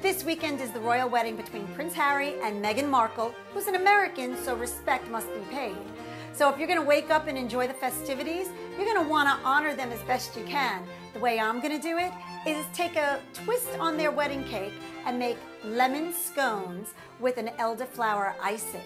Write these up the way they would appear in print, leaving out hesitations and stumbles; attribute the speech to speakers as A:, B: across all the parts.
A: This weekend is the royal wedding between Prince Harry and Meghan Markle, who's an American, so respect must be paid. So if you're going to wake up and enjoy the festivities, you're going to want to honor them as best you can. The way I'm going to do it is take a twist on their wedding cake and make lemon scones with an elderflower icing.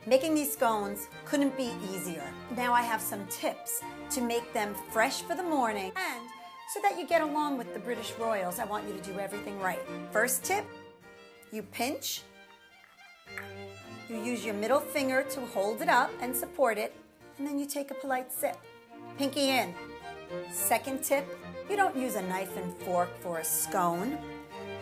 A: Making these scones couldn't be easier. Now I have some tips to make them fresh for the morning, and so that you get along with the British royals, I want you to do everything right. First tip, you pinch, you use your middle finger to hold it up and support it, and then you take a polite sip. Pinky in. Second tip, you don't use a knife and fork for a scone.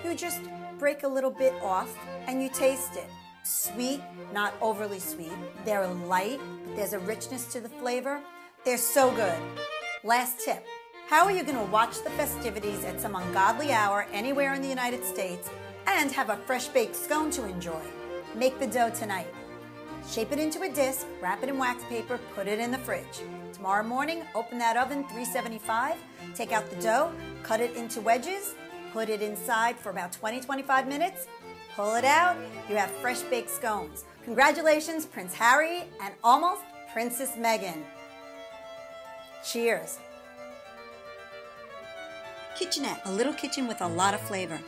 A: You just break a little bit off and you taste it. Sweet, not overly sweet. They're light, but there's a richness to the flavor. They're so good. Last tip. How are you going to watch the festivities at some ungodly hour anywhere in the United States and have a fresh baked scone to enjoy? Make the dough tonight. Shape it into a disc, wrap it in wax paper, put it in the fridge. Tomorrow morning, open that oven, 375, take out the dough, cut it into wedges, put it inside for about 20-25 minutes, pull it out, you have fresh baked scones. Congratulations, Prince Harry and almost Princess Meghan. Cheers. Kitchenette, a little kitchen with a lot of flavor.